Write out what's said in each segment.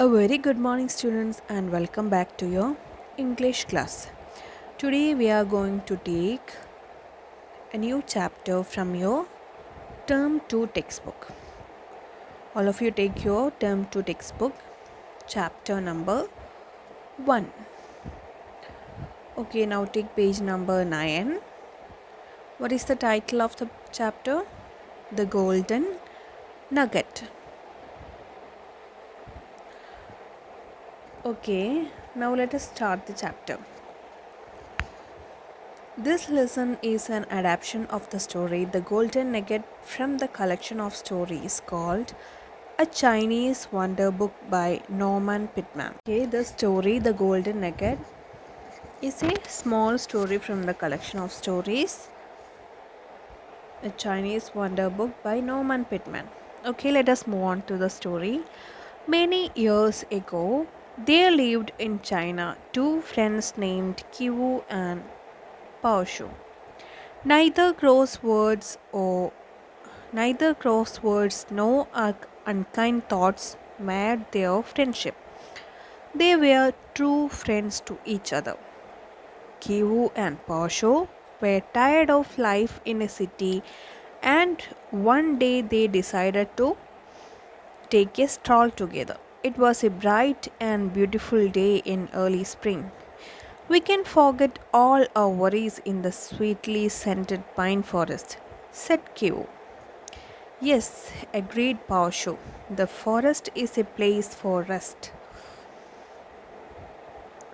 A very good morning, students, and welcome back to your English class. Today, we are going to take a new chapter from your Term 2 textbook. All of you take your Term 2 textbook, chapter number 1. Okay, now take page number 9. What is the title of the chapter? The Golden Nugget. Okay, now let us start the chapter. This lesson is an adaptation of the story The Golden Nugget from the collection of stories called A Chinese Wonder Book by Norman Pitman. Okay, the story The Golden Nugget is a small story from the collection of stories A Chinese Wonder Book by Norman Pitman. Okay, let us move on to the story. Many years ago, there lived in China two friends named Kiwu and Paoshu. Neither crosswords or neither crosswords nor unkind thoughts made their friendship. They were true friends to each other. Kivu and Pasho were tired of life in a city, and one day they decided to take a stroll together. It was a bright and beautiful day in early spring. We can forget all our worries in the sweetly scented pine forest, said Kivu. Yes, agreed Paosho. The forest is a place for rest.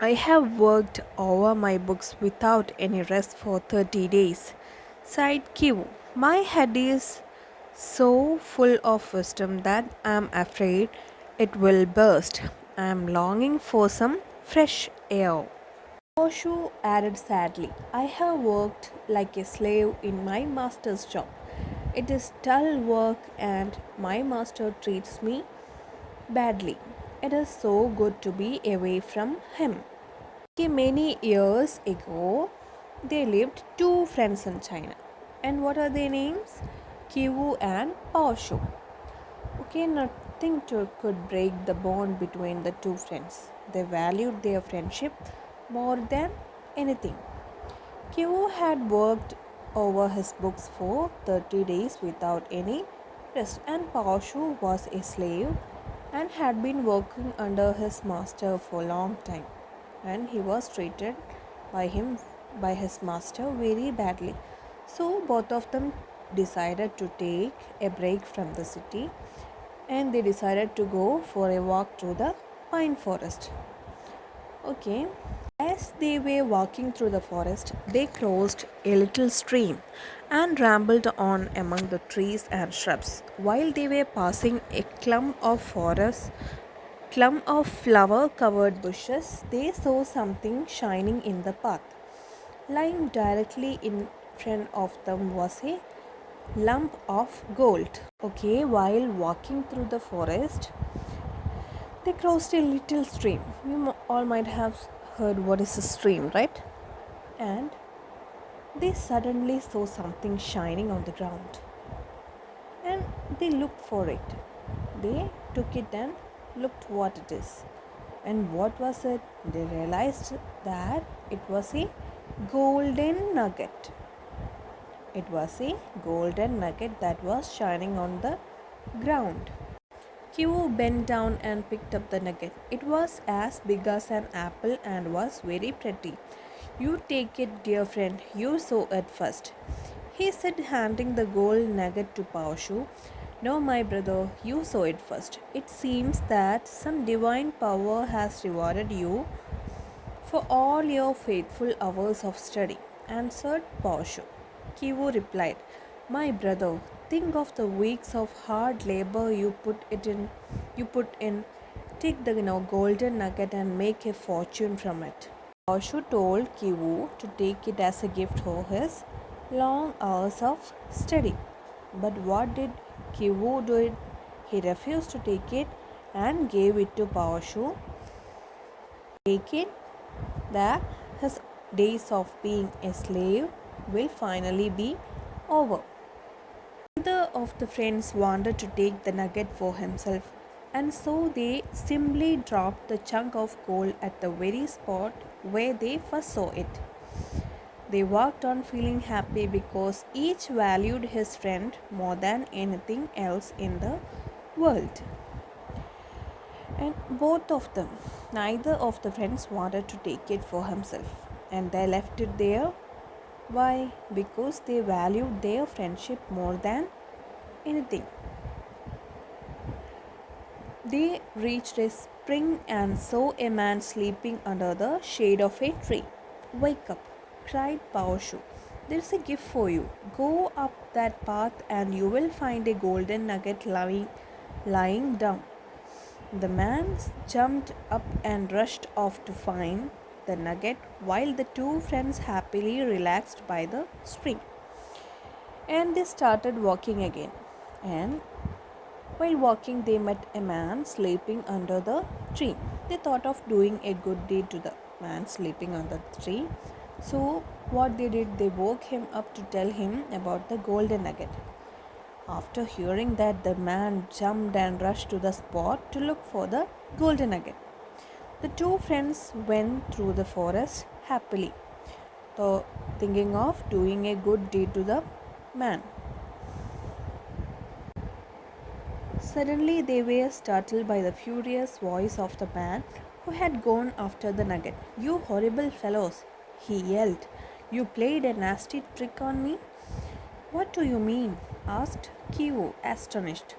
I have worked over my books without any rest for 30 days, sighed Kivu. My head is so full of wisdom that I am afraid it will burst. I am longing for some fresh air. Oshu added sadly, I have worked like a slave in my master's job. It is dull work and my master treats me badly. It is so good to be away from him. Okay, many years ago, there lived two friends in China. And what are their names? Kiwu and Paoshu. Okay, could break the bond between the two friends. They valued their friendship more than anything. Kivu had worked over his books for 30 days without any rest, and Paoshu was a slave and had been working under his master for a long time, and he was treated by him by his master very badly. So both of them decided to take a break from the city, and they decided to go for a walk through the pine forest. Okay. As they were walking through the forest, they crossed a little stream and rambled on among the trees and shrubs. While they were passing a clump of flower covered bushes, they saw something shining in the path. Lying directly in front of them was a lump of gold. Okay, while walking through the forest, they crossed a little stream. All might have heard what is a stream, right? And they suddenly saw something shining on the ground. And they looked for it. They took it and looked what it is. And what was it? They realized that it was a golden nugget. It was a golden nugget that was shining on the ground. Q bent down and picked up the nugget. It was as big as an apple and was very pretty. You take it, dear friend, you saw it first, he said, handing the gold nugget to Paoshu. No, my brother, you saw it first. It seems that some divine power has rewarded you for all your faithful hours of study, answered Paoshu. Kivu replied, my brother, think of the weeks of hard labor you put in. Take the golden nugget and make a fortune from it. Paoshu told Kivu to take it as a gift for his long hours of study. But what did Kivu do? He refused to take it and gave it to Paoshu. Take it that his days of being a slave will finally be over. Neither of the friends wanted to take the nugget for himself. And so they simply dropped the chunk of gold at the very spot where they first saw it. They walked on feeling happy because each valued his friend more than anything else in the world. And both of them, neither of the friends wanted to take it for himself, and they left it there. Why? Because they valued their friendship more than anything. They reached a spring and saw a man sleeping under the shade of a tree. "Wake up," cried Pawashu. "There's a gift for you. Go up that path and you will find a golden nugget lying down." The man jumped up and rushed off to find the nugget while the two friends happily relaxed by the spring. And they started walking again. And while walking, they met a man sleeping under the tree. They thought of doing a good deed to the man sleeping under the tree. So, what they did, they woke him up to tell him about the golden nugget. After hearing that, the man jumped and rushed to the spot to look for the golden nugget. The two friends went through the forest happily, though thinking of doing a good deed to the man. Suddenly, they were startled by the furious voice of the man who had gone after the nugget. "You horrible fellows," he yelled. "You played a nasty trick on me." "What do you mean?" asked Kivu, astonished.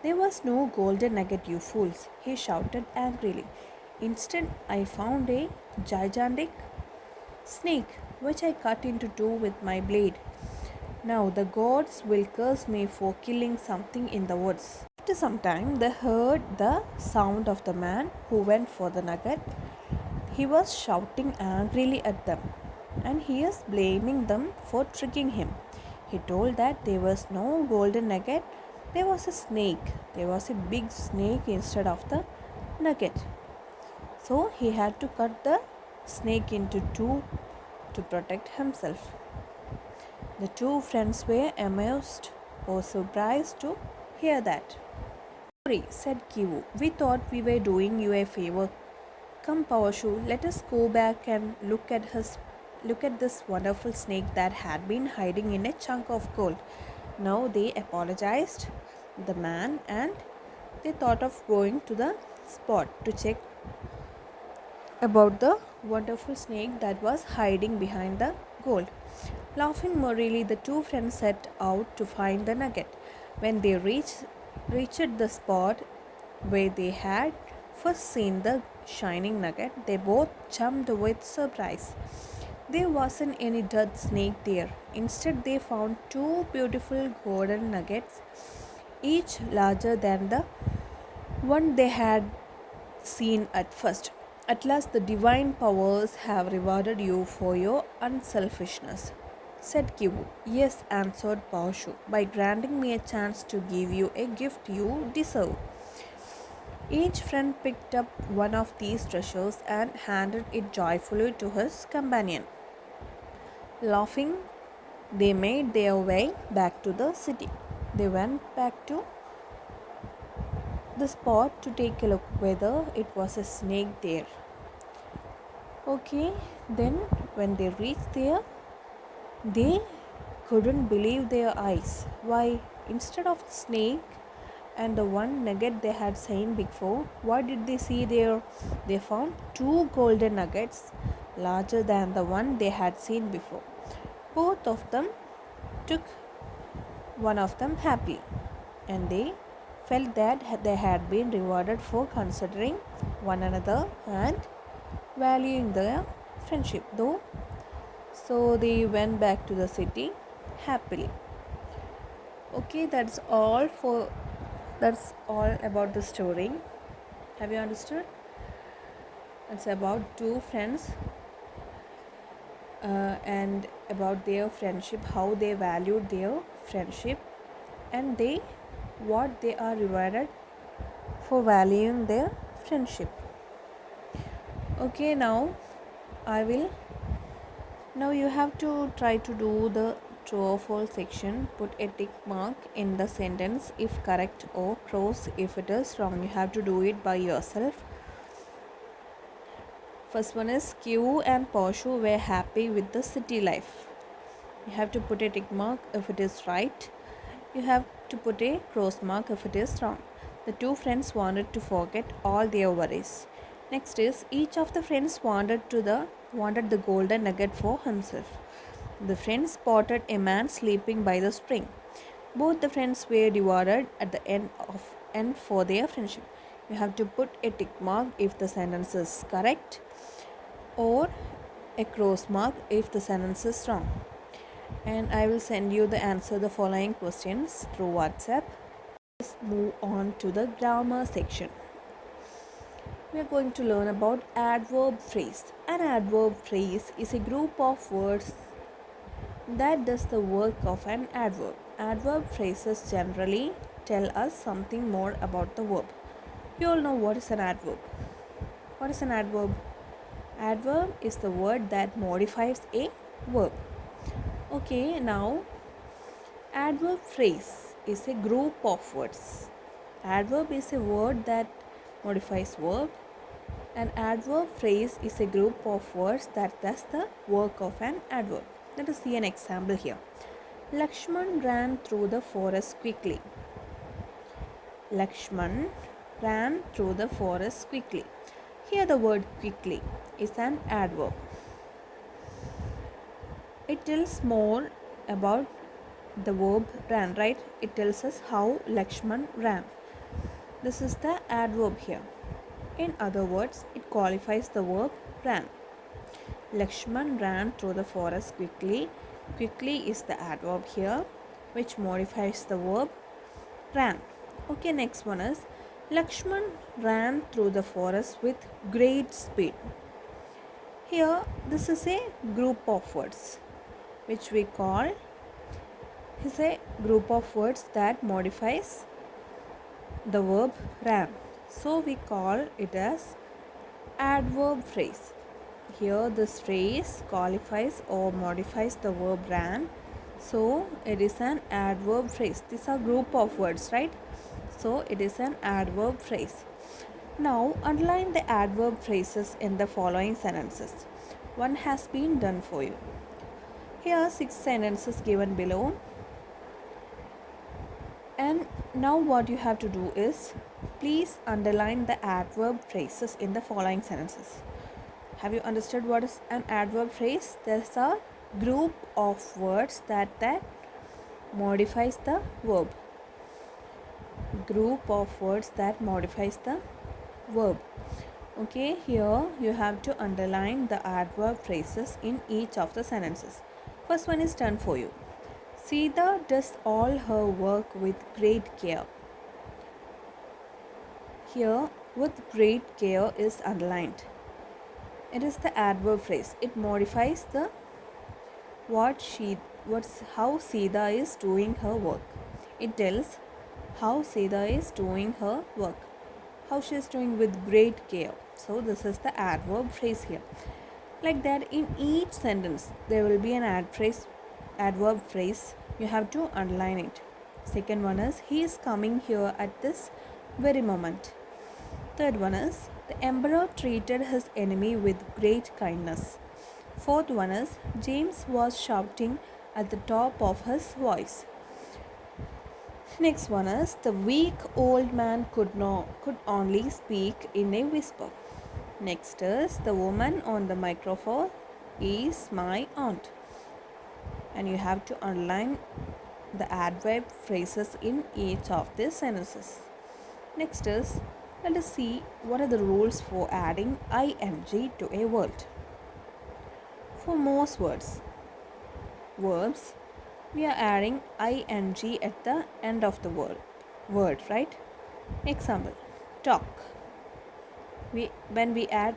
"There was no golden nugget, you fools," he shouted angrily. "Instead, I found a gigantic snake, which I cut into two with my blade. Now the gods will curse me for killing something in the woods." After some time, they heard the sound of the man who went for the nugget. He was shouting angrily at them, and he is blaming them for tricking him. He told that there was no golden nugget, there was a snake. There was a big snake instead of the nugget. So he had to cut the snake into two to protect himself. The two friends were amused or surprised to hear that. "Sorry," said Kivu. "We thought we were doing you a favor. Come, Pawashu, let us go back and look at this wonderful snake that had been hiding in a chunk of gold." Now they apologized the man and they thought of going to the spot to check about the wonderful snake that was hiding behind the gold. Laughing merrily, the two friends set out to find the nugget. When they reached the spot where they had first seen the shining nugget, they both jumped with surprise. There wasn't any dead snake there. Instead, they found two beautiful golden nuggets, each larger than the one they had seen at first. "At last, the divine powers have rewarded you for your unselfishness," said Kivu. "Yes," answered Paushu, "by granting me a chance to give you a gift you deserve." Each friend picked up one of these treasures and handed it joyfully to his companion. Laughing, they made their way back to the city. They went back to the spot to take a look whether it was a snake there. Okay, then when they reached there, they couldn't believe their eyes. Why, instead of the snake and the one nugget they had seen before, what did they see there? They found two golden nuggets larger than the one they had seen before. Both of them took one of them happily, and they felt that they had been rewarded for considering one another and valuing their friendship, though. So they went back to the city happily. Okay, that's all about the story. Have you understood? It's about two friends and about their friendship, how they valued their friendship, and what they are rewarded for valuing their friendship. Okay, now you have to try to do the true or false section, put a tick mark in the sentence if correct or cross if it is wrong. You have to do it by yourself. First one is Q and Poshu were happy with the city life. You have to put a tick mark if it is right. You have to put a cross mark if it is wrong. The two friends wanted to forget all their worries. Next is each of the friends wanted the golden nugget for himself. The friends spotted a man sleeping by the spring. Both the friends were divided at the end for their friendship. You have to put a tick mark if the sentence is correct or a cross mark if the sentence is wrong. And I will send you the answer the following questions through WhatsApp. Let's move on to the grammar section. We are going to learn about adverb phrase. An adverb phrase is a group of words that does the work of an adverb. Adverb phrases generally tell us something more about the verb. You all know what is an adverb. What is an adverb? Adverb is the word that modifies a verb. Okay, now adverb phrase is a group of words. Adverb is a word that modifies verb. An adverb phrase is a group of words that does the work of an adverb. Let us see an example here. Lakshman ran through the forest quickly. Lakshman ran through the forest quickly. Here the word quickly is an adverb. It tells more about the verb ran, right? It tells us how Lakshman ran. This is the adverb here. In other words, it qualifies the verb ran. Lakshman ran through the forest quickly. Quickly is the adverb here, which modifies the verb ran. Okay, next one is Lakshman ran through the forest with great speed. Here, this is a group of words, which we call is a group of words that modifies the verb ran. So we call it as adverb phrase. Here this phrase qualifies or modifies the verb ran. So it is an adverb phrase. These are group of words, right? So it is an adverb phrase. Now underline the adverb phrases in the following sentences. One has been done for you. Here are 6 sentences given below. And now what you have to do is please underline the adverb phrases in the following sentences. Have you understood what is an adverb phrase? There's a group of words that modifies the verb. Group of words that modifies the verb. Okay, here you have to underline the adverb phrases in each of the sentences. First one is done for you. Sita does all her work with great care. Here, with great care is underlined. It is the adverb phrase. It modifies the how Sita is doing her work. It tells how Sita is doing her work. How she is doing with great care. So this is the adverb phrase here. Like that, in each sentence there will be an adverb phrase. You have to underline it. Second one is he is coming here at this very moment. Third one is the emperor treated his enemy with great kindness. Fourth one is James was shouting at the top of his voice. Next one is the weak old man could only speak in a whisper. Next is the woman on the microphone is my aunt. And you have to underline the adverb phrases in each of these sentences. Next is, let us see what are the rules for adding ing to a word. For most verbs, we are adding ing at the end of the word, right? Example, talk. When we add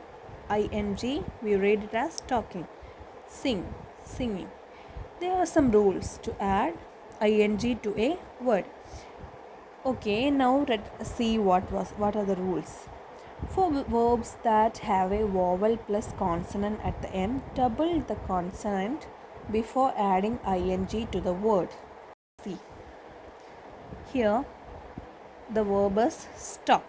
ing, we read it as talking. Sing, singing. There are some rules to add ing to a word. Okay, now let's see what are the rules. For verbs that have a vowel plus consonant at the end, double the consonant before adding ing to the word. See, here the verb is stop.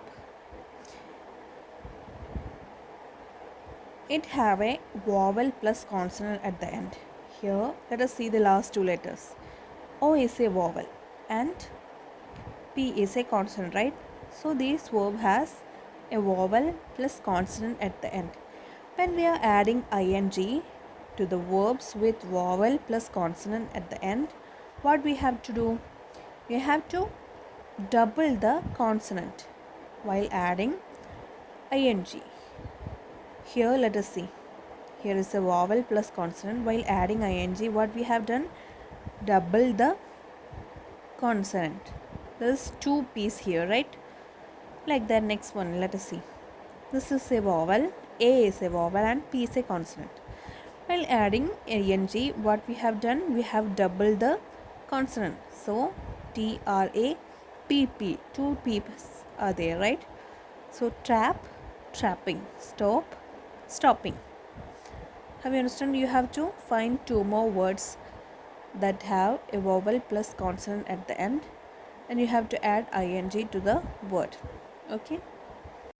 It have a vowel plus consonant at the end. Here, let us see the last two letters. O is a vowel and P is a consonant, right? So this verb has a vowel plus consonant at the end. When we are adding ing to the verbs with vowel plus consonant at the end, what we have to do? We have to double the consonant while adding ing. Here let us see. Here is a vowel plus consonant. While adding ing, what we have done? Double the consonant. There is two p's here, right? Like that. Next one, let us see. This is a vowel, A is a vowel and P is a consonant. While adding ing, what we have done? We have doubled the consonant. So TRAPP, two P's are there, right? So trap, trapping, stop, stopping. Have you understood? You have to find two more words that have a vowel plus consonant at the end, and you have to add ing to the word. Okay.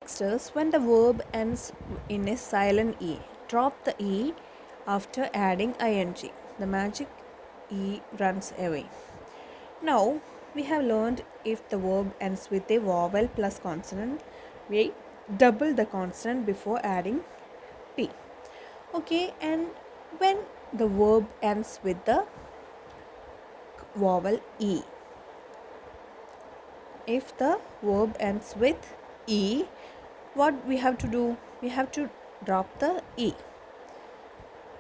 Next is when the verb ends in a silent e. Drop the e after adding ing. The magic e runs away. Now we have learned if the verb ends with a vowel plus consonant, we double the consonant before adding p. Okay, and when the verb ends with the vowel e, if the verb ends with e, what we have to do? We have to drop the e.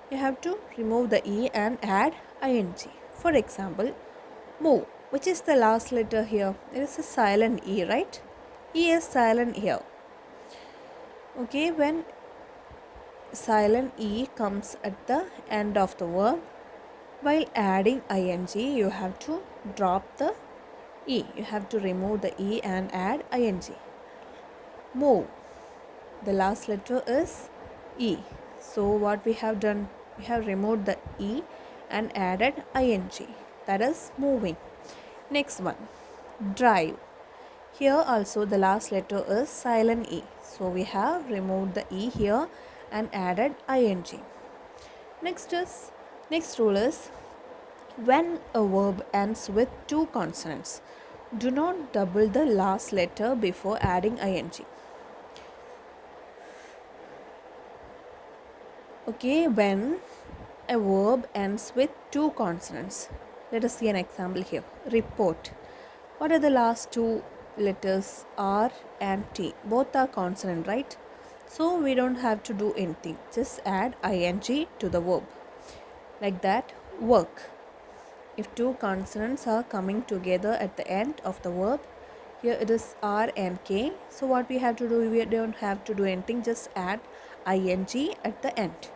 You have to remove the e and add ing. For example, move, which is the last letter here. It is a silent e, right? E is silent here. Okay, when silent e comes at the end of the verb, while adding ing, you have to drop the e. You have to remove the e and add ing. Move. The last letter is e. So what we have done? We have removed the e and added ing. That is moving. Next one, drive. Here also the last letter is silent e. So we have removed the e here and added ing. Next rule is when a verb ends with two consonants, do not double the last letter before adding ing. Okay, when a verb ends with two consonants, let us see an example here. Report. What are the last two letters? R and T. Both are consonant, right? So we don't have to do anything. Just add ing to the verb. Like that, work. If two consonants are coming together at the end of the verb, here it is R and K. So what we have to do? We don't have to do anything. Just add ing at the end.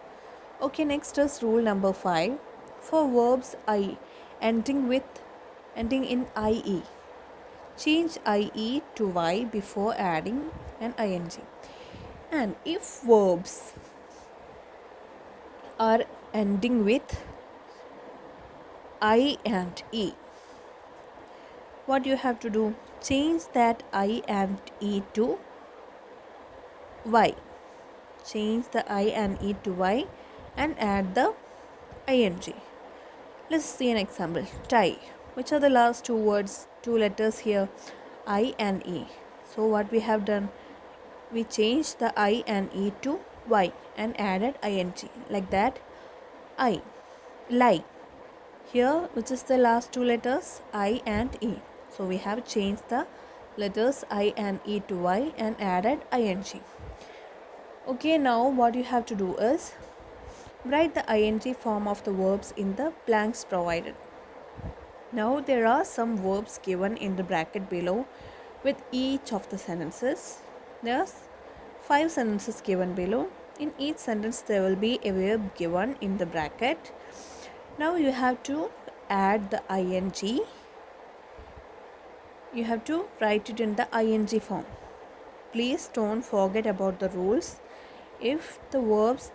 Okay, next is rule number 5. For verbs ending in ie, change ie to y before adding an ing. And if verbs are ending with I and e, what you have to do? Change that I and e to y. Change the I and e to y and add the ing. Let's see an example. Tie. Which are the last two words, two letters here? I and e. So what we have done? We changed the I and e to y and added ing. Like that, I. Lie. Here, which is the last two letters? I and e. So we have changed the letters I and e to y and added ing. Okay, now what you have to do is write the ing form of the verbs in the blanks provided. Now there are some verbs given in the bracket below with each of the sentences. There's 5 sentences given below. In each sentence there will be a verb given in the bracket. Now you have to add the ing. You have to write it in the ing form. Please don't forget about the rules. If the verbs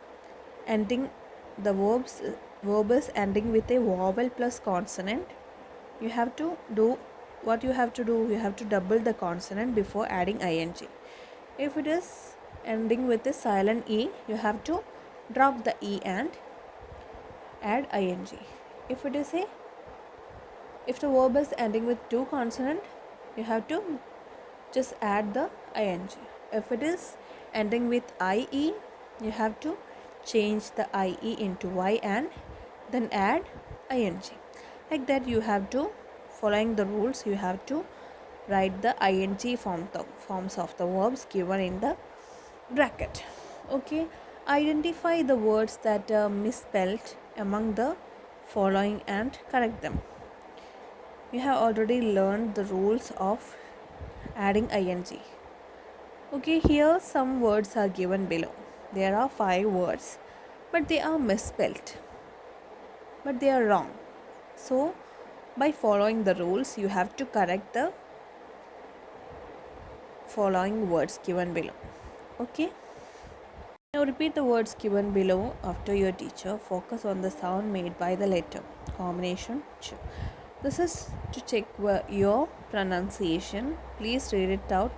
verb is ending with a vowel plus consonant, you have to do what you have to do. You have to double the consonant before adding ing. If it is ending with a silent e, you have to drop the e and add ing. If it is a if the verb is ending with two consonant, you have to just add the ing. If it is ending with ie, you have to change the ie into y and then add ing. Like that, you have to, following the rules, you have to write the ing forms of the verbs given in the bracket. Okay, identify the words that are misspelled among the following and correct them. You have already learned the rules of adding ing. Okay, here some words are given below. There are 5 words, but they are misspelled, but they are wrong. So by following the rules, you have to correct the following words given below. Okay, now repeat the words given below after your teacher. Focus on the sound made by the letter combination ch. This is to check your pronunciation. Please read it out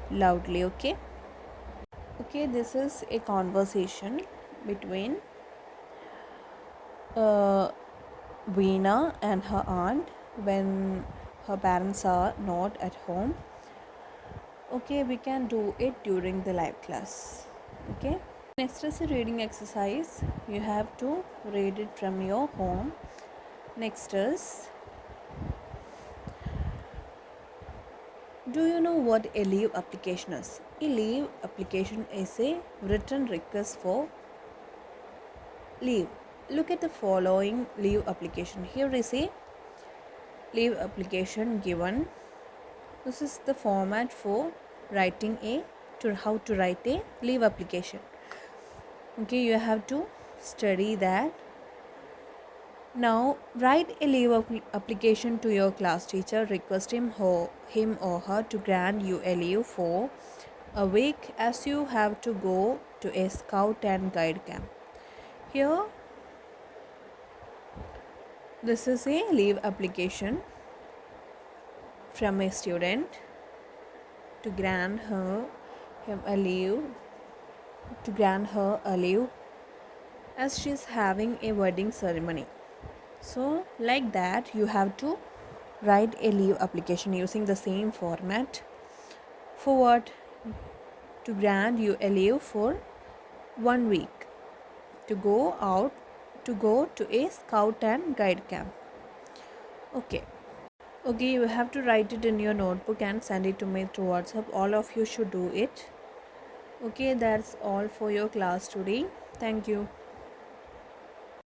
loudly. Okay, this is a conversation between Veena and her aunt when her parents are not at home. Okay, we can do it during the live class. Okay, next is a reading exercise. You have to read it from your home. Next is, do you know what a leave application is? A leave application is a written request for leave. Look at the following leave application. Here is a leave application given. This is the format for writing how to write a leave application. Okay, you have to study that. Now write a leave application to your class teacher. Request him or her to grant you a leave for a week as you have to go to a scout and guide camp. Here, this is a leave application from a student to grant her a leave as she is having a wedding ceremony. So like that, you have to write a leave application using the same format. For what? To grant you a leave for 1 week to go to a scout and guide camp. Okay, you have to write it in your notebook and send it to me through WhatsApp. All of you should do it. Okay, that's all for your class today. Thank you.